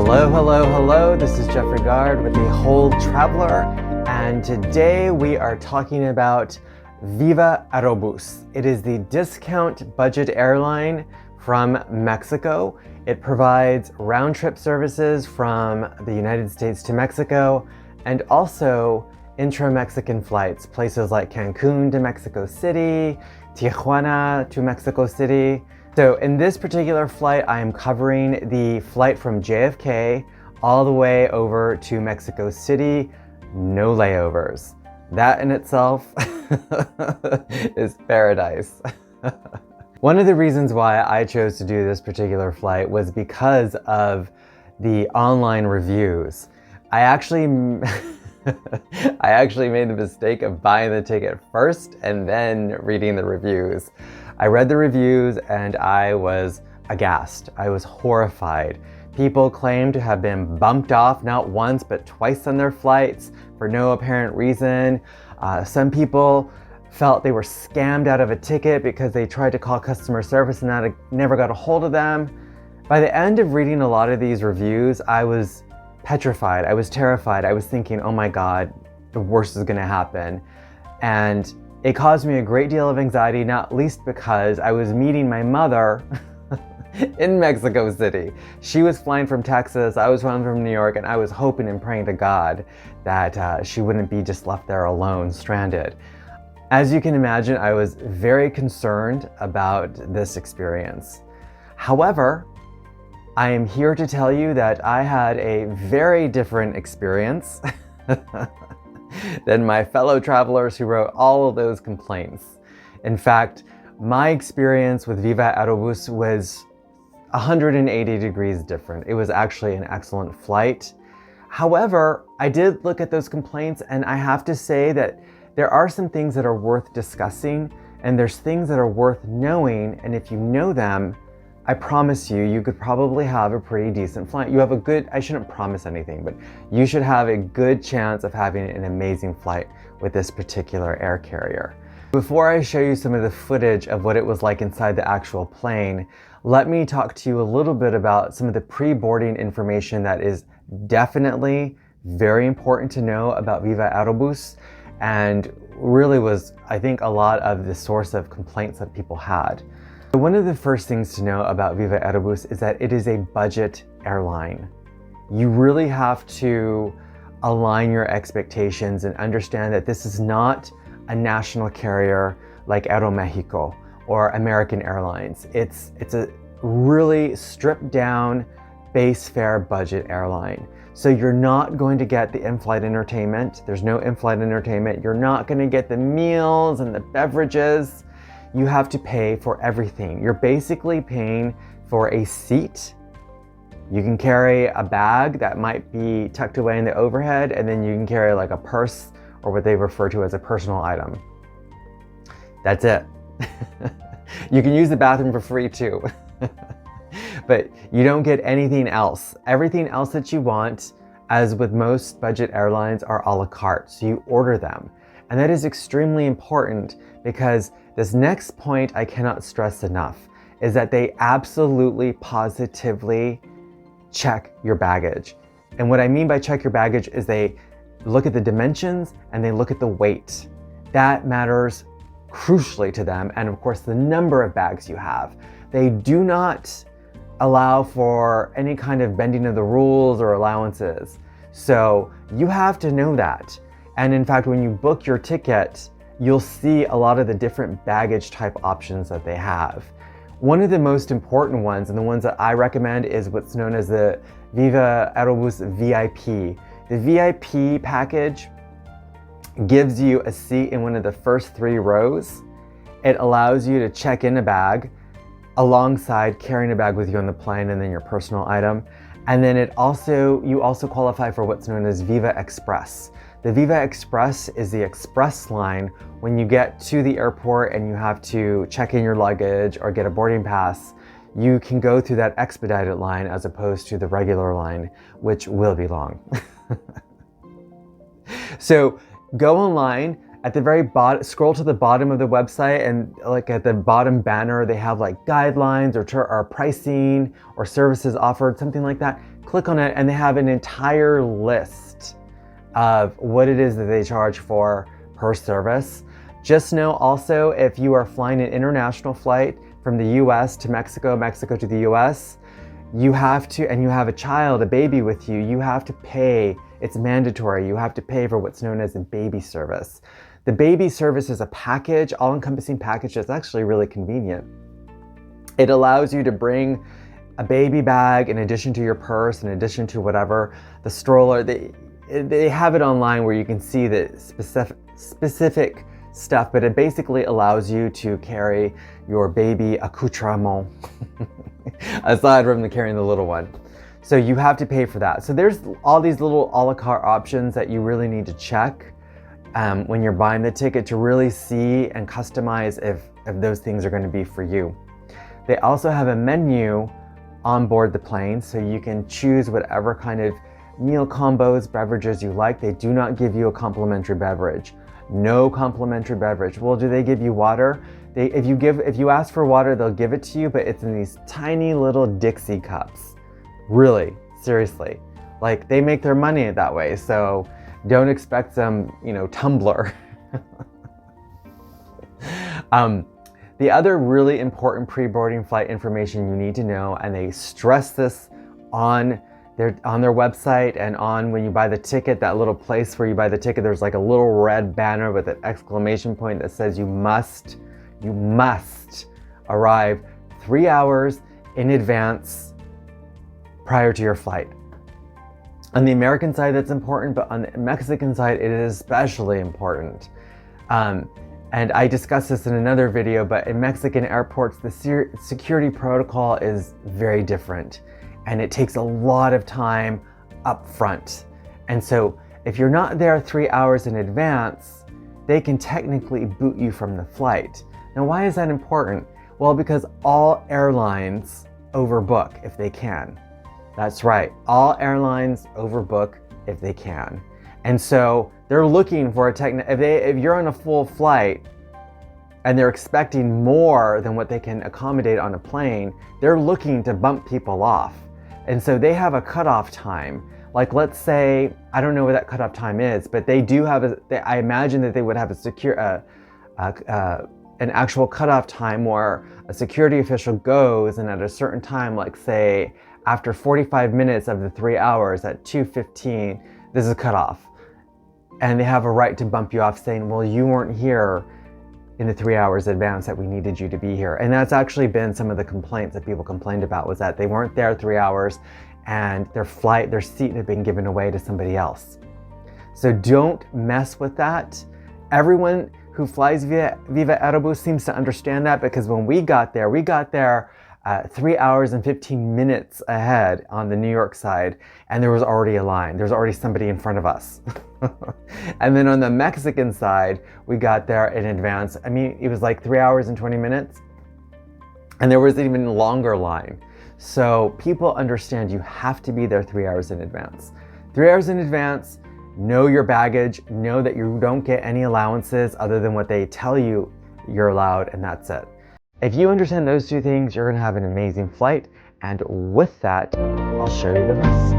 Hello, hello, hello. This is Jeffrey Gard with The Whole Traveler, and today we are talking about Viva Aerobus. It is the discount budget airline from Mexico. It provides round-trip services from the United States to Mexico and also intra-Mexican flights, places like Cancun to Mexico City, Tijuana to Mexico City. So in this particular flight, I am covering the flight from JFK all the way over to Mexico City, no layovers. That in itself is paradise. One of the reasons why I chose to do this particular flight was because of the online reviews. I actually made the mistake of buying the ticket first and then reading the reviews. I read the reviews and I was aghast. I was horrified. People claimed to have been bumped off not once but twice on their flights for no apparent reason. Some people felt they were scammed out of a ticket because they tried to call customer service and never got a hold of them. By the end of reading a lot of these reviews, I was petrified. I was terrified. I was thinking, oh my God, the worst is gonna happen. And it caused me a great deal of anxiety, not least because I was meeting my mother in Mexico City. She was flying from Texas, I was flying from New York, and I was hoping and praying to God that she wouldn't be just left there alone, stranded. As you can imagine, I was very concerned about this experience. However, I am here to tell you that I had a very different experience than my fellow travelers who wrote all of those complaints. In fact, my experience with Viva Aerobus was 180 degrees different. It was actually an excellent flight. However, I did look at those complaints and I have to say that there are some things that are worth discussing and there's things that are worth knowing, and if you know them, I promise you, you could probably have a pretty decent flight. You have a good, I shouldn't promise anything, but you should have a good chance of having an amazing flight with this particular air carrier. Before I show you some of the footage of what it was like inside the actual plane, let me talk to you a little bit about some of the pre-boarding information that is definitely very important to know about Viva Aerobus, and really was, I think, a lot of the source of complaints that people had. One of the first things to know about Viva Aerobus is that it is a budget airline. You really have to align your expectations and understand that this is not a national carrier like Aeromexico or American Airlines. It's a really stripped down base fare budget airline. So you're not going to get the in-flight entertainment. There's no in-flight entertainment. You're not going to get the meals and the beverages. You have to pay for everything. You're basically paying for a seat. You can carry a bag that might be tucked away in the overhead, and then you can carry like a purse or what they refer to as a personal item. That's it. You can use the bathroom for free too. But you don't get anything else. Everything else that you want, as with most budget airlines, are a la carte, so you order them. And that is extremely important because this next point I cannot stress enough is that they absolutely positively check your baggage. And what I mean by check your baggage is they look at the dimensions and they look at the weight. That matters crucially to them, and of course the number of bags you have. They do not allow for any kind of bending of the rules or allowances. So you have to know that. And in fact, when you book your ticket, you'll see a lot of the different baggage type options that they have. One of the most important ones, and the ones that I recommend, is what's known as the Viva Aerobus VIP. The VIP package gives you a seat in one of the first 3 rows. It allows you to check in a bag alongside carrying a bag with you on the plane and then your personal item. And then you also qualify for what's known as Viva Express. The Viva Express is the express line when you get to the airport and you have to check in your luggage or get a boarding pass. You can go through that expedited line as opposed to the regular line, which will be long. So go online At the very bottom, scroll to the bottom of the website, and like at the bottom banner, they have like guidelines or pricing or services offered, something like that. Click on it and they have an entire list of what it is that they charge for per service. Just know also, if you are flying an international flight from the US to Mexico, Mexico to the US, you have to, and you have a child, a baby with you, you have to pay. It's mandatory. You have to pay for what's known as a baby service. The baby service is a package, all-encompassing package that's actually really convenient. It allows you to bring a baby bag in addition to your purse, in addition to whatever, the stroller. They have it online where you can see the specific stuff, but it basically allows you to carry your baby accoutrement aside from carrying the little one. So you have to pay for that. So there's all these little a la carte options that you really need to check when you're buying the ticket to really see and customize if those things are going to be for you. They also have a menu on board the plane, so you can choose whatever kind of meal combos, beverages you like. They do not give you a complimentary beverage. No complimentary beverage. Well, do they give you water? If you ask for water, they'll give it to you, but it's in these tiny little Dixie cups. Really, seriously. Like, they make their money that way, so don't expect some, tumbler. The other really important pre-boarding flight information you need to know, and they stress this on their website and on when you buy the ticket, that little place where you buy the ticket, there's like a little red banner with an exclamation point that says you must arrive 3 hours in advance prior to your flight. On the American side, that's important, but on the Mexican side, it is especially important. And I discussed this in another video, but in Mexican airports, the security protocol is very different, and it takes a lot of time up front. And so if you're not there 3 hours in advance, they can technically boot you from the flight. Now, why is that important? Well, because all airlines overbook if they can. That's right, all airlines overbook if they can. And so they're looking for if you're on a full flight and they're expecting more than what they can accommodate on a plane, they're looking to bump people off. And so they have a cutoff time. Like, let's say, I don't know what that cutoff time is, but they do have I imagine that they would have an actual cutoff time where a security official goes, and at a certain time, like say after 45 minutes of the 3 hours at 2:15, this is cut off. And they have a right to bump you off, saying, well, you weren't here in the 3 hours advance that we needed you to be here. And that's actually been some of the complaints that people complained about, was that they weren't there 3 hours and their seat had been given away to somebody else. So don't mess with that. Everyone who flies via Viva Aerobus seems to understand that, because when we got there 3 hours and 15 minutes ahead on the New York side, and there was already a line. There's already somebody in front of us. And then on the Mexican side, we got there in advance. I mean, it was like 3 hours and 20 minutes, and there was an even longer line. So people understand you have to be there 3 hours in advance. 3 hours in advance, know your baggage, know that you don't get any allowances other than what they tell you you're allowed, and that's it. If you understand those two things, you're gonna have an amazing flight. And with that, I'll show you the rest.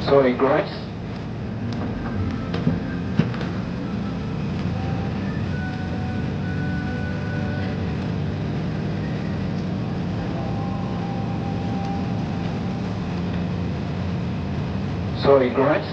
Sorry, Grace. Sorry, Grace.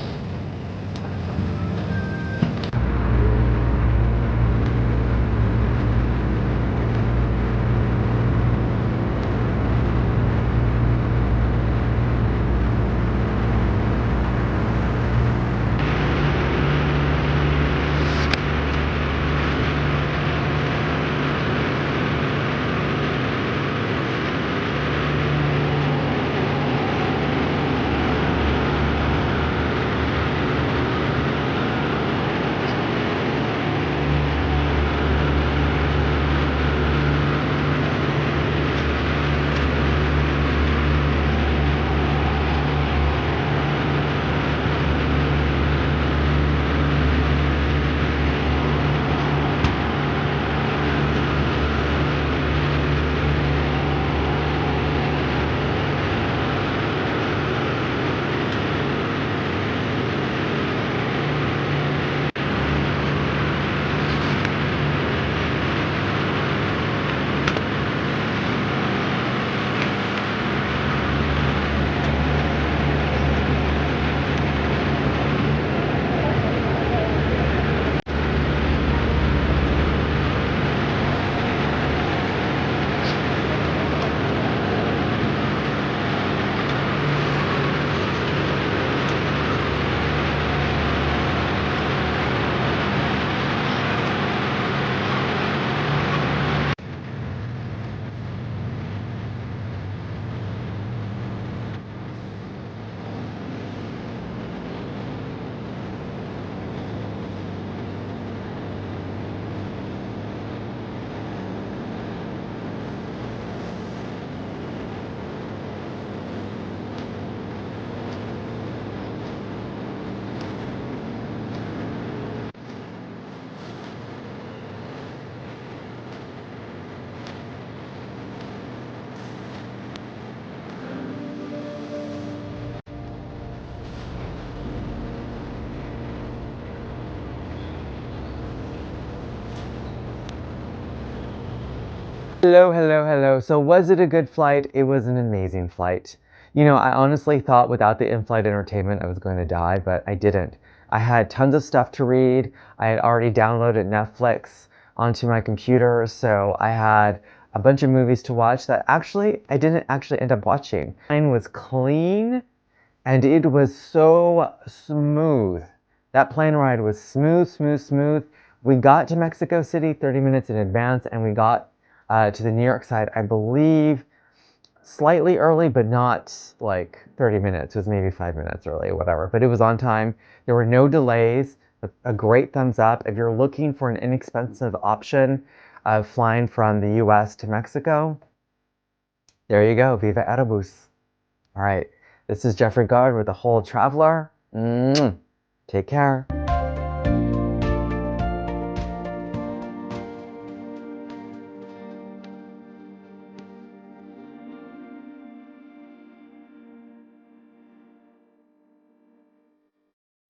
Hello, hello, hello. So was it a good flight? It was an amazing flight. You know, I honestly thought without the in-flight entertainment I was going to die, but I didn't. I had tons of stuff to read. I had already downloaded Netflix onto my computer, so I had a bunch of movies to watch that actually I didn't actually end up watching. Mine was clean and it was so smooth. That plane ride was smooth, smooth, smooth. We got to Mexico City 30 minutes in advance, and we got to the New York side, I believe, slightly early, but not like 30 minutes. It was maybe 5 minutes early or whatever, but it was on time. There were no delays. A great thumbs up. If you're looking for an inexpensive option of flying from the US to Mexico, there you go. Viva Aerobus. All right. This is Jeffrey Gard with The Whole Traveler. Take care.